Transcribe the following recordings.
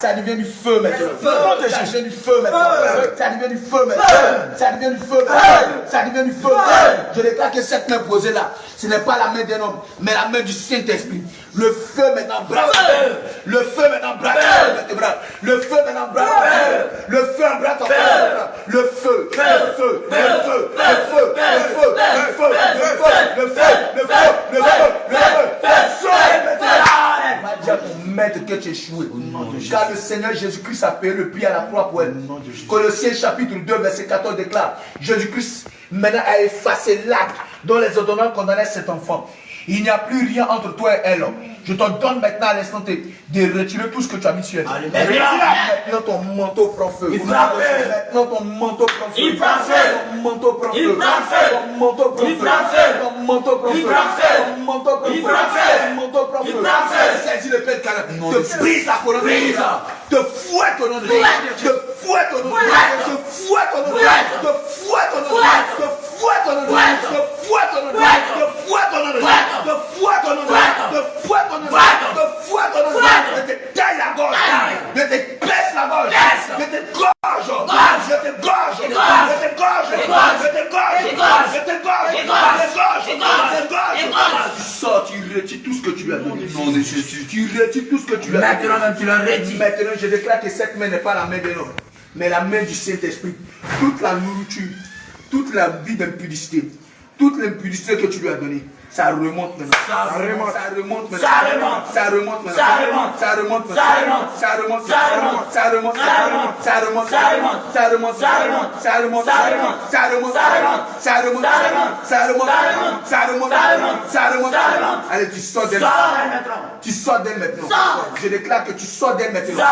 Ça devient du feu maintenant. Ça devient du feu maintenant. Ça devient du feu maintenant. Ça devient du feu maintenant. Ça devient du feu maintenant. Je déclare que cette main posée là, ce n'est pas la main d'un homme, mais la main du Saint-Esprit. Le feu maintenant braque. Le feu maintenant braque. Le feu maintenant braque. Le feu braque ton corps. Le feu. Le feu. Le feu. Le feu. Le feu. Le feu. Le feu. Le feu. Le feu. Le feu. Le feu. Maître que tu es échoué. Car le Seigneur Jésus-Christ a payé le prix à la croix pour elle. Colossiens chapitre 2 verset 14 déclare: Jésus-Christ maintenant a effacé l'acte dont les ordonnances condamnaient cet enfant. Il n'y a plus rien entre toi et elle. Je te donne maintenant à l'instant de retirer tout ce que tu as mis sur elle. Maintenant ton manteau prend feu. Maintenant ton manteau prend feu. Ton manteau prend feu. Ton manteau prend feu. Ton manteau prend feu. Ton manteau prend feu. Ton manteau prend feu. Saisis le père de Canaan. Te brise la couronne. Te fouette au nom de Jésus. Te fouette au nom de Jésus. Te fouette au nom de Jésus. Te fouette au nom de Jésus. Te fouette au nom de Jésus. Te fouette au nom de Jésus. Te fouette au nom de Jésus. Te fouette au nom de Jésus. Te fouette au nom de Jésus. Te fouette au nom de Jésus. Je te taille la gorge. Je te baisse la gorge. Je te gorge. Je te gorge. Je te gorge. Je te gorge. Je te gorge. Je te gorge. Je te gorge. Tu sors, tu retires tout ce que tu lui as donné. Tu retires tout ce que tu lui as donné. Maintenant même tu l'as retiré. Maintenant je déclare que cette main n'est pas la main de l'homme, mais la main du Saint-Esprit. Toute la nourriture, toute la vie d'impudicité, toute l'impudicité que tu lui as donnée, ça remonte maintenant. Ça remonte maintenant. Ça remonte maintenant. Ça remonte. Ça remonte. Ça remonte. Ça remonte. Ça remonte. Ça remonte. Ça remonte. Ça remonte. Ça remonte. Ça remonte. Ça remonte. Ça remonte. Ça remonte. Ça remonte. Ça remonte. Ça remonte. Ça remonte. Allez, tu sors d'elle. Tu sors d'elle maintenant. Je déclare que tu sors d'elle maintenant.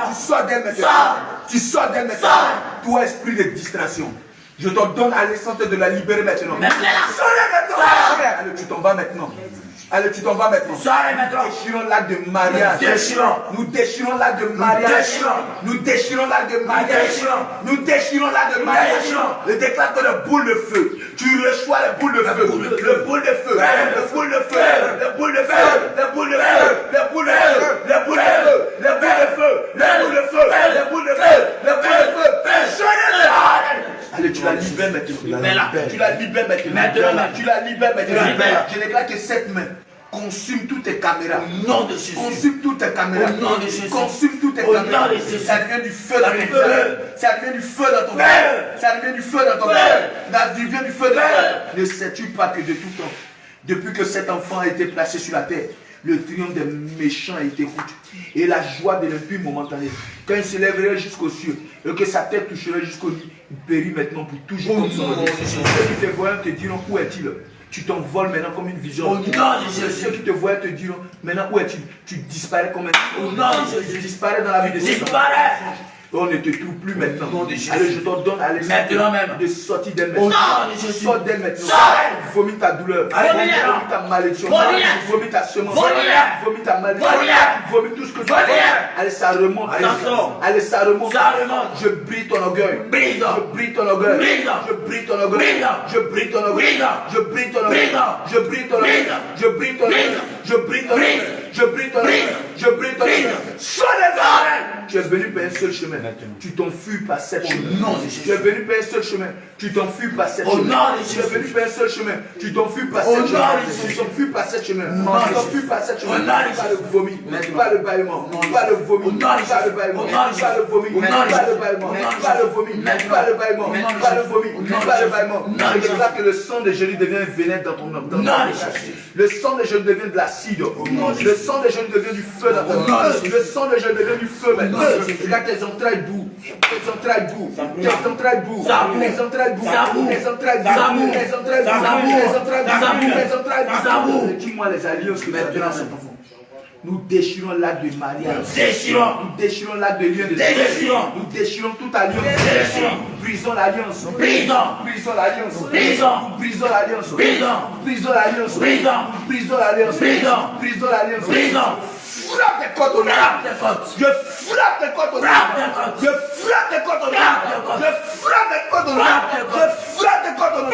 Tu sors d'elle maintenant. Tu sors d'elle maintenant. Toi, esprit de distraction, je te donne à l'instant de la libérer maintenant. Sors-la maintenant. Allez, tu t'en vas maintenant. Allez, tu t'en vas maintenant. Nous déchirons l'acte de mariage. Nous déchirons l'acte de mariage. Nous déchirons l'acte de mariage. Nous déchirons l'acte de mariage. Je déclare que le boule de feu. Tu reçois le boule de feu. Le boule de feu. Le boule de feu. Le boule de feu. Le boule de feu. Le boule de feu. Le boule de feu. Le boule de feu. Le boule de feu. Le boule de feu. Le boule de feu. Allez, tu la libères maintenant. Tu la libères maintenant. Tu la libères maintenant. Je déclare que cette main consume toutes tes caméras. Au nom de Jésus. Consume toutes tes caméras. Au nom de Jésus. Consume toutes tes caméras. Ça devient du feu dans ton cœur. Ça devient du feu dans ton cœur. Ça devient du feu dans ton cœur. Ça devient du feu dans ton cœur. Ne sais-tu pas que de tout temps, depuis que cet enfant a été placé sur la terre, le triomphe des méchants a été route et la joie de l'impie momentanée. Quand il s'élèverait jusqu'aux cieux et que sa tête toucherait jusqu'au lit, il périt maintenant pour toujours comme son nom. Ceux qui te voient te diront où est-il? Tu t'envoles maintenant comme une vision. Ceux qui te voient te diront maintenant où es-tu? Tu disparais comme un. Tu disparais dans la vie de ces enfants. On ne te trouve plus maintenant. Allez, je te donne à l'instant de sortir d'elle maintenant. Sors d'elle maintenant. Vomis ta douleur. Vomis ta malédiction. Vomis ta semence. Vomis ta malédiction. Vomis tout ce que tu as. Allez, ça remonte. Allez, ça remonte. Je brille ton orgueil. Je brille ton orgueil. Je brille ton orgueil. Je brille ton orgueil. Je brille ton orgueil. Je brille ton orgueil. Je brille ton orgueil. Je brille ton orgueil. Je brille ton orgueil. Je brille ton orgueil. Sois les hommes. Tu es venu par un seul chemin. Tu t'enfuis par cette chemin. Tu es venu par un seul chemin. Tu t'enfuis par cette chemin. Tu es venu par un seul chemin. Tu t'enfuis par cette chemin. Tu t'enfuis par cette chemin. Tu t'enfuis par cette chemin. Pas le vomi. Pas le bâillement. Pas le vomi. Pas le bâillement. Pas le vomi. Pas le bâillement. Pas le vomi. Pas le bâillement. Pas le vomi. Pas le bâillement. Je déclare que le sang de Jésus devient un venin dans ton homme. Le sang de Jésus devient de l'acide. Le sang de Jésus devient du feu dans ton homme. Le sang de Jésus devient du feu maintenant. Regarde tes entrailles bouent. Tes entrailles bouent. Tes entrailles bouent. Tes entrailles bouent. Tes entrailles bouent. Tes entrailles bouent. Tes entrailles bouent. Tes entrailles bouent. Dis-moi les alliances que tu as dans cet enfant. Nous déchirons l'acte de mariage. Nous déchirons l'acte de lien de nous déchirons toute alliance. Nous brisons l'alliance. Nous brisons l'alliance. Nous brisons l'alliance. Nous brisons l'alliance. Nous brisons l'alliance. Nous brisons l'alliance. Frappe tes côtes au nom. Je frappe tes côtes au nom. Je frappe tes côtes au nom. Je frappe tes côtes au nom. Je frappe tes côtes au nom.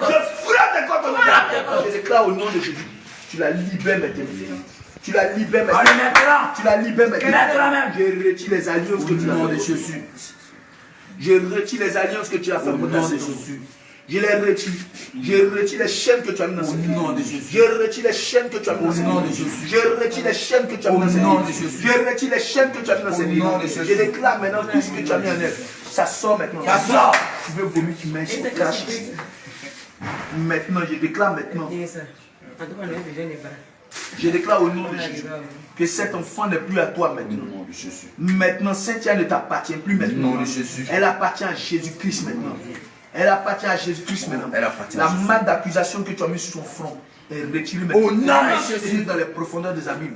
Je frappe tes côtes au nom. Je déclare au nom de Jésus. Tu la libères maintenant. Tu la libères maintenant. Allez maintenant. Tu la libères maintenant. Maintenant même. Je retire les alliances que tu as fait. Jésus. Je retire les alliances que tu as fait pour ta Jésus. Je les retire. Je retire les chaînes que tu as mis dans cette vie. Je retire les chaînes que tu as mis dans cette vie. Je retire les chaînes que tu as mis dans cette vie. Je retire les chaînes que tu as mis dans cette vie. Je déclare maintenant tout ce que tu as mis en œuvre. Ça sort maintenant. Ça sort. Tu veux vomir, tu mets sur cache. Maintenant, je déclare maintenant. Je déclare au nom de Jésus que cet enfant n'est plus à toi maintenant. Maintenant, Cynthia ne t'appartient plus maintenant. Elle appartient à Jésus-Christ maintenant. Elle appartient à Jésus-Christ maintenant. La main d'accusation que tu as mis sur son front est retirée maintenant. Au nom de Jésus, dans les profondeurs des abîmes.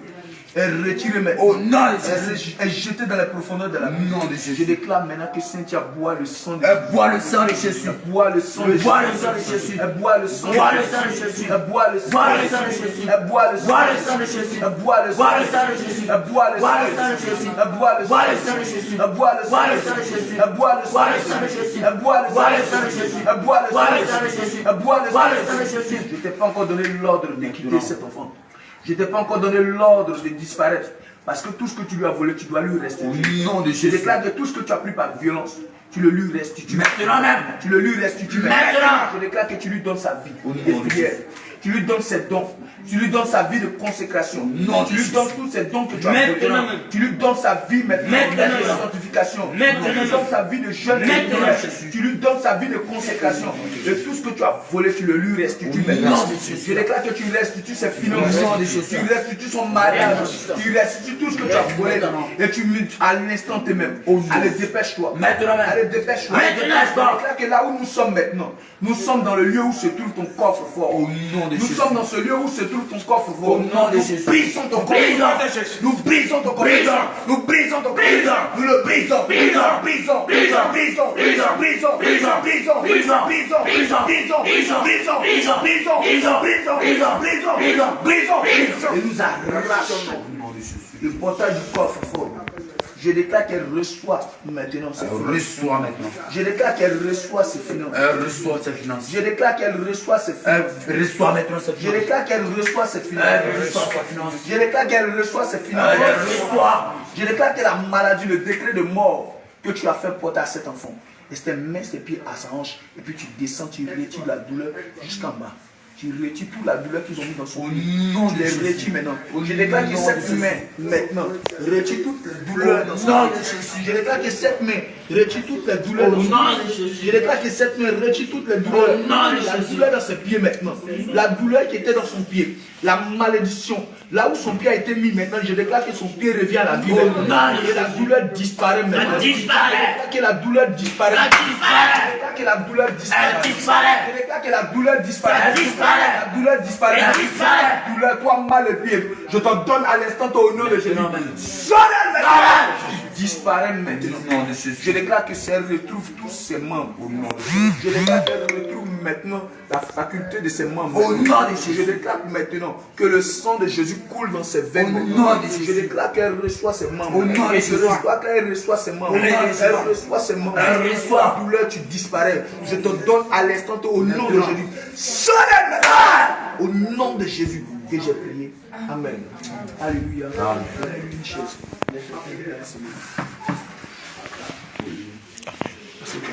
Elle est retirée maintenant. Au nom de Jésus. Elle est jetée dans les profondeurs de la vie. Je déclare maintenant que Cynthia boit le sang de Jésus. Elle boit le sang de Jésus. Elle boit le sang de Jésus. Elle boit le sang de Jésus. Elle boit le sang de Jésus. Elle boit le sang de Jésus. Elle boit le sang de Jésus. Elle boit le sang de Jésus. Elle boit le sang de Jésus. Elle boit le sang de Jésus. Elle boit le sang de Jésus. Elle boit le sang de Jésus. Elle boit le sang de Jésus. Elle boit le sang de Jésus. Je ne t'ai pas encore donné l'ordre de quitter cet enfant. Je ne t'ai pas encore donné l'ordre de disparaître. Parce que tout ce que tu lui as volé, tu dois lui restituer. Au nom de Jésus. Je déclare que tout ce que tu as pris par violence, tu le lui restitues. Maintenant même. Tu le lui restitues. Maintenant. Je déclare que tu lui donnes sa vie. Au nom de Jésus. Tu lui donnes ses dons. Tu lui donnes sa vie de consécration. Non, tu lui donnes tous ces dons que tu as volés. Tu lui donnes sa vie maintenant de sanctification. Tu lui donnes sa vie de jeûne. Tu lui donnes sa vie de consécration. Et tout ce que tu as volé, tu le lui restitues maintenant. Je déclare que tu lui restitues ses finances. Tu lui restitues son mariage. Tu lui restitues tout ce que tu as volé. Et tu lui à l'instant même. Allez, dépêche-toi. Allez, dépêche-toi. Je déclare que là où nous sommes maintenant, nous sommes dans le lieu où se trouve ton coffre fort. Nous sommes dans ce lieu où se trouve ton coffre fort. Au nom de Jésus. Nous brisons ton coffre. Nous brisons ton coffre. Nous brisons ton coffre. Nous le brisons. Brisons. Et nous arrachons le portail du coffre fort. Je déclare qu'elle reçoit maintenant ses finances. Je déclare qu'elle reçoit ses finances. Elle reçoit ses finances. Je déclare qu'elle reçoit ses finances. Elle reçoit maintenant ses finances. Je déclare qu'elle reçoit ses finances. Elle reçoit ses finances. Je déclare qu'elle reçoit ses finances. Elle reçoit. Je déclare que la maladie, le décret de mort que tu as fait porter à cet enfant, et tes mains, ses pieds à sa hanche, et puis tu descends, tu retires la douleur jusqu'en bas. Tu retires toute la douleur qu'ils ont mis dans son corps. Tu les retires maintenant. Je déclare que cette main, maintenant, retire toute la douleur dans son corps. Je déclare que cette main, retire toutes les douleurs dans son corps. Je déclare que cette main, retire toutes les douleurs. La douleur dans ses pieds maintenant. La douleur qui était dans son pied. La malédiction. Là où son pied a été mis maintenant, je déclare que son pied revient à la vie. Et la douleur disparaît maintenant. Je déclare que la douleur disparaît. Je déclare que la douleur disparaît. Je déclare que la douleur disparaît. La douleur disparaît. La douleur, toi mal le pied. Je te donne à l'instant au nom de Jésus. Disparaît maintenant. Je déclare que ça retrouve tous ses membres. Je déclare qu'elle retrouve maintenant la faculté de ses membres. Au nom de Jésus. Je déclare maintenant que le sang de Jésus coule dans ses veines. Je déclare qu'elle reçoit ses membres. Je déclare qu'elle reçoit ses membres. Elle reçoit ses membres. La douleur, tu disparais. Je te donne à l'instant au nom de Jésus. Au nom de Jésus que j'ai prié. Amen. Alléluia. Une chose. C'est bon.